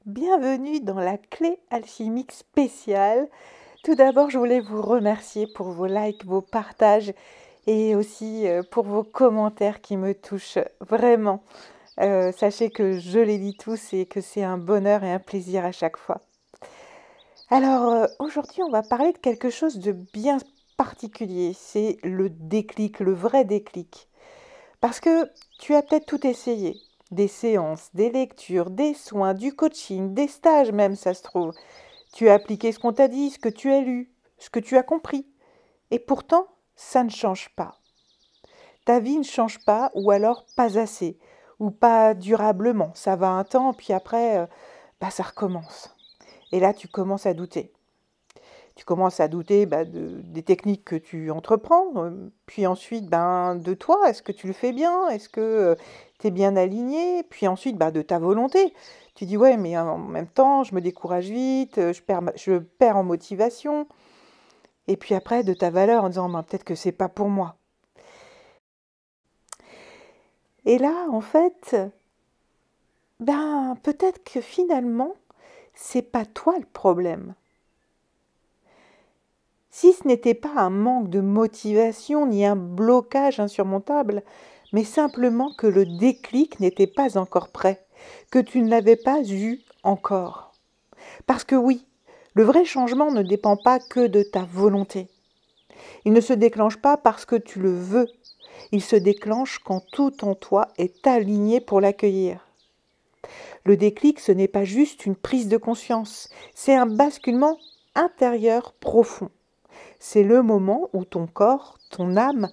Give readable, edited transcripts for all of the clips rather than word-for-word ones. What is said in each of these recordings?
Bienvenue dans la clé alchimique spéciale. Tout d'abord, je voulais vous remercier pour vos likes, vos partages et aussi pour vos commentaires qui me touchent vraiment. Sachez que je les lis tous et que c'est un bonheur et un plaisir à chaque fois. Alors, aujourd'hui, on va parler de quelque chose de bien particulier. C'est le déclic, le vrai déclic. Parce que tu as peut-être tout essayé. Des séances, des lectures, des soins, du coaching, des stages même, ça se trouve. Tu as appliqué ce qu'on t'a dit, ce que tu as lu, ce que tu as compris. Et pourtant, ça ne change pas. Ta vie ne change pas, ou alors pas assez, ou pas durablement. Ça va un temps, puis après, ça recommence. Et là, tu commences à douter. Tu commences à douter des techniques que tu entreprends, puis ensuite de toi, est-ce que tu le fais bien, est-ce que tu es bien aligné, puis ensuite de ta volonté. Tu dis ouais, mais en même temps, je me décourage vite, je perds en motivation, et puis après de ta valeur en disant peut-être que c'est pas pour moi. Et là, en fait, peut-être que finalement, c'est pas toi le problème. Si ce n'était pas un manque de motivation ni un blocage insurmontable, mais simplement que le déclic n'était pas encore prêt, que tu ne l'avais pas eu encore. Parce que oui, le vrai changement ne dépend pas que de ta volonté. Il ne se déclenche pas parce que tu le veux. Il se déclenche quand tout en toi est aligné pour l'accueillir. Le déclic, ce n'est pas juste une prise de conscience, c'est un basculement intérieur profond. C'est le moment où ton corps, ton âme,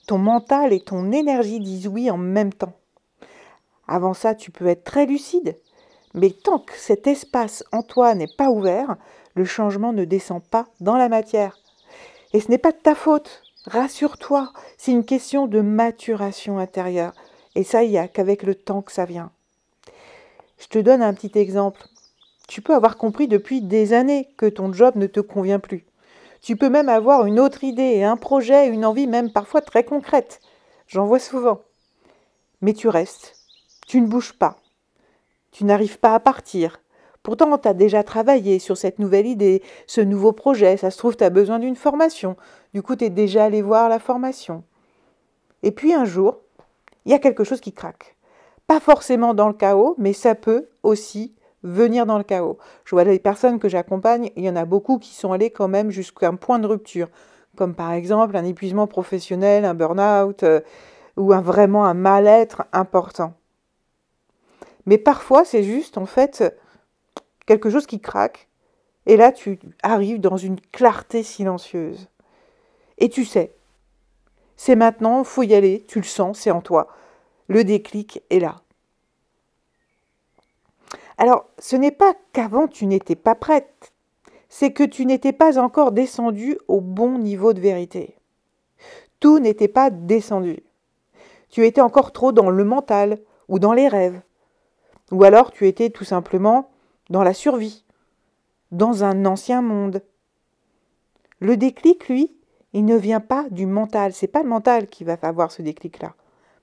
ton mental et ton énergie disent oui en même temps. Avant ça, tu peux être très lucide, mais tant que cet espace en toi n'est pas ouvert, le changement ne descend pas dans la matière. Et ce n'est pas de ta faute, rassure-toi, c'est une question de maturation intérieure. Et ça, il n'y a qu'avec le temps que ça vient. Je te donne un petit exemple. Tu peux avoir compris depuis des années que ton job ne te convient plus. Tu peux même avoir une autre idée, un projet, une envie même parfois très concrète. J'en vois souvent. Mais tu restes. Tu ne bouges pas. Tu n'arrives pas à partir. Pourtant, tu as déjà travaillé sur cette nouvelle idée, ce nouveau projet. Ça se trouve, tu as besoin d'une formation. Du coup, tu es déjà allé voir la formation. Et puis un jour, il y a quelque chose qui craque. Pas forcément dans le chaos, mais ça peut aussi venir dans le chaos. Je vois les personnes que j'accompagne, il y en a beaucoup qui sont allées quand même jusqu'à un point de rupture, comme par exemple un épuisement professionnel, un burn-out ou vraiment un mal-être important. Mais parfois, c'est juste en fait quelque chose qui craque et là, tu arrives dans une clarté silencieuse. Et tu sais, c'est maintenant, il faut y aller, tu le sens, c'est en toi. Le déclic est là. Alors, ce n'est pas qu'avant tu n'étais pas prête, c'est que tu n'étais pas encore descendu au bon niveau de vérité. Tout n'était pas descendu. Tu étais encore trop dans le mental ou dans les rêves. Ou alors tu étais tout simplement dans la survie, dans un ancien monde. Le déclic, lui, il ne vient pas du mental. C'est pas le mental qui va avoir ce déclic-là.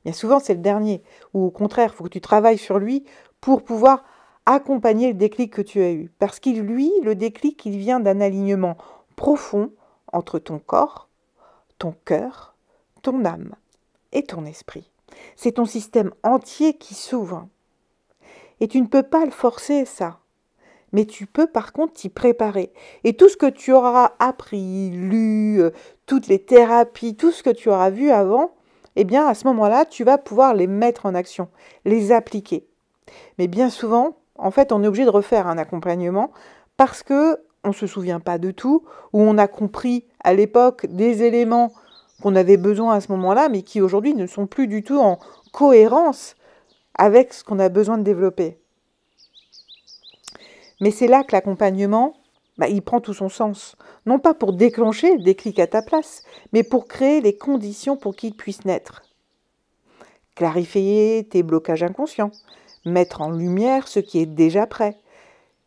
Bien souvent, c'est le dernier. Ou au contraire, il faut que tu travailles sur lui pour pouvoir accompagner le déclic que tu as eu. Parce qu'il, lui, le déclic, il vient d'un alignement profond entre ton corps, ton cœur, ton âme et ton esprit. C'est ton système entier qui s'ouvre. Et tu ne peux pas le forcer, ça. Mais tu peux par contre t'y préparer. Et tout ce que tu auras appris, lu, toutes les thérapies, tout ce que tu auras vu avant, eh bien à ce moment-là, tu vas pouvoir les mettre en action, les appliquer. Mais bien souvent, en fait, on est obligé de refaire un accompagnement parce que on ne se souvient pas de tout, ou on a compris à l'époque des éléments qu'on avait besoin à ce moment-là, mais qui aujourd'hui ne sont plus du tout en cohérence avec ce qu'on a besoin de développer. Mais c'est là que l'accompagnement, il prend tout son sens. Non pas pour déclencher le déclic à ta place, mais pour créer les conditions pour qu'il puisse naître. Clarifier tes blocages inconscients, mettre en lumière ce qui est déjà prêt,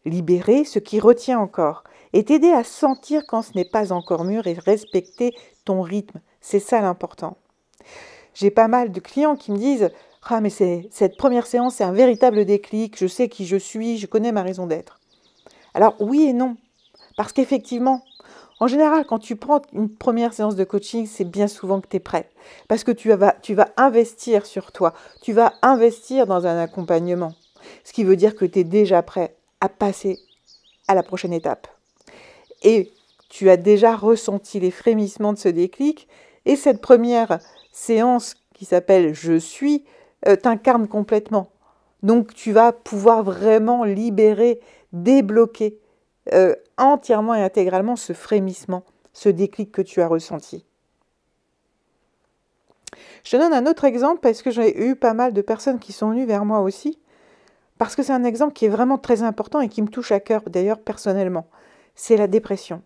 libérer ce qui retient encore, et t'aider à sentir quand ce n'est pas encore mûr et respecter ton rythme. C'est ça l'important. J'ai pas mal de clients qui me disent Ah, mais cette première séance, c'est un véritable déclic, je sais qui je suis, je connais ma raison d'être. Alors oui et non, parce qu'effectivement, en général, quand tu prends une première séance de coaching, c'est bien souvent que tu es prêt. Parce que tu vas investir sur toi, tu vas investir dans un accompagnement. Ce qui veut dire que tu es déjà prêt à passer à la prochaine étape. Et tu as déjà ressenti les frémissements de ce déclic. Et cette première séance qui s'appelle Je suis t'incarne complètement. Donc tu vas pouvoir vraiment libérer, débloquer entièrement et intégralement ce frémissement, ce déclic que tu as ressenti. Je te donne un autre exemple parce que j'ai eu pas mal de personnes qui sont venues vers moi aussi, parce que c'est un exemple qui est vraiment très important et qui me touche à cœur, d'ailleurs personnellement. C'est la dépression.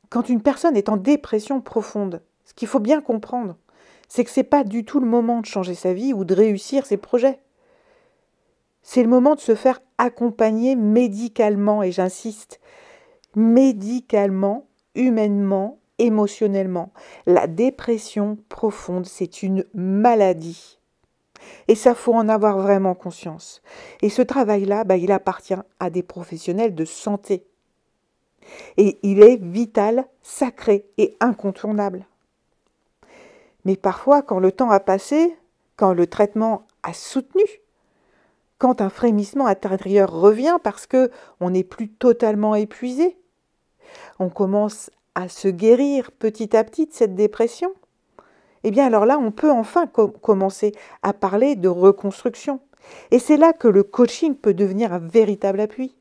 Quand une personne est en dépression profonde, ce qu'il faut bien comprendre, c'est que ce n'est pas du tout le moment de changer sa vie ou de réussir ses projets. C'est le moment de se faire accompagner médicalement, et j'insiste, médicalement, humainement, émotionnellement. La dépression profonde, c'est une maladie. Et ça, faut en avoir vraiment conscience. Et ce travail-là, il appartient à des professionnels de santé. Et il est vital, sacré et incontournable. Mais parfois, quand le temps a passé, quand le traitement a soutenu, quand un frémissement intérieur revient parce qu'on n'est plus totalement épuisé, on commence à se guérir petit à petit de cette dépression, eh bien alors là, on peut enfin commencer à parler de reconstruction. Et c'est là que le coaching peut devenir un véritable appui.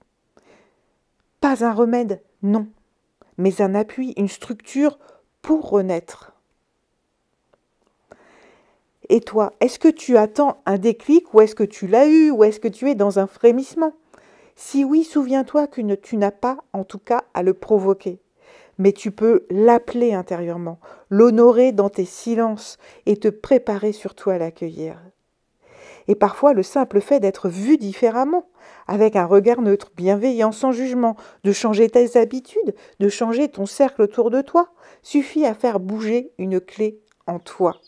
Pas un remède, non, mais un appui, une structure pour renaître. Et toi, est-ce que tu attends un déclic ou est-ce que tu l'as eu ou est-ce que tu es dans un frémissement? Si oui, souviens-toi que tu n'as pas, en tout cas, à le provoquer. Mais tu peux l'appeler intérieurement, l'honorer dans tes silences et te préparer surtout à l'accueillir. Et parfois, le simple fait d'être vu différemment, avec un regard neutre, bienveillant, sans jugement, de changer tes habitudes, de changer ton cercle autour de toi, suffit à faire bouger une clé en toi.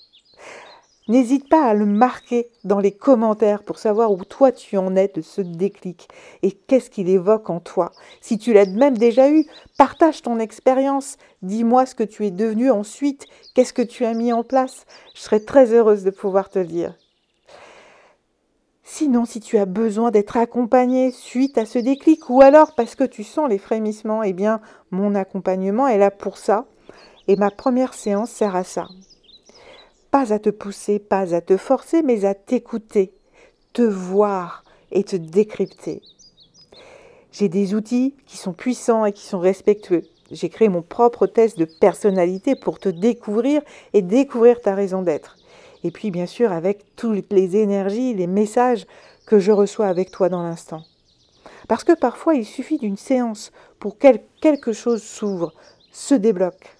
N'hésite pas à le marquer dans les commentaires pour savoir où toi tu en es de ce déclic et qu'est-ce qu'il évoque en toi. Si tu l'as même déjà eu, partage ton expérience. Dis-moi ce que tu es devenu ensuite, qu'est-ce que tu as mis en place. Je serais très heureuse de pouvoir te le dire. Sinon, si tu as besoin d'être accompagné suite à ce déclic ou alors parce que tu sens les frémissements, eh bien, mon accompagnement est là pour ça et ma première séance sert à ça. Pas à te pousser, pas à te forcer, mais à t'écouter, te voir et te décrypter. J'ai des outils qui sont puissants et qui sont respectueux. J'ai créé mon propre test de personnalité pour te découvrir et découvrir ta raison d'être. Et puis bien sûr avec toutes les énergies, les messages que je reçois avec toi dans l'instant. Parce que parfois il suffit d'une séance pour que quelque chose s'ouvre, se débloque.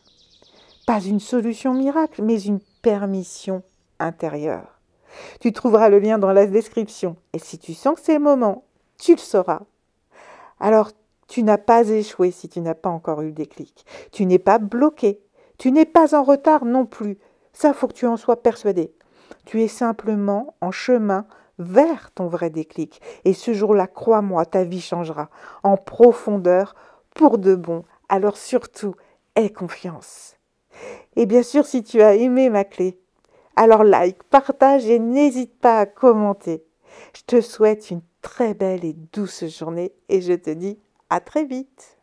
Pas une solution miracle, mais une permission intérieure. Tu trouveras le lien dans la description. Et si tu sens que c'est le moment, tu le sauras. Alors, tu n'as pas échoué si tu n'as pas encore eu le déclic. Tu n'es pas bloqué. Tu n'es pas en retard non plus. Ça, faut que tu en sois persuadé. Tu es simplement en chemin vers ton vrai déclic. Et ce jour-là, crois-moi, ta vie changera en profondeur pour de bon. Alors surtout, aie confiance. Et bien sûr, si tu as aimé ma clé, alors like, partage et n'hésite pas à commenter. Je te souhaite une très belle et douce journée et je te dis à très vite.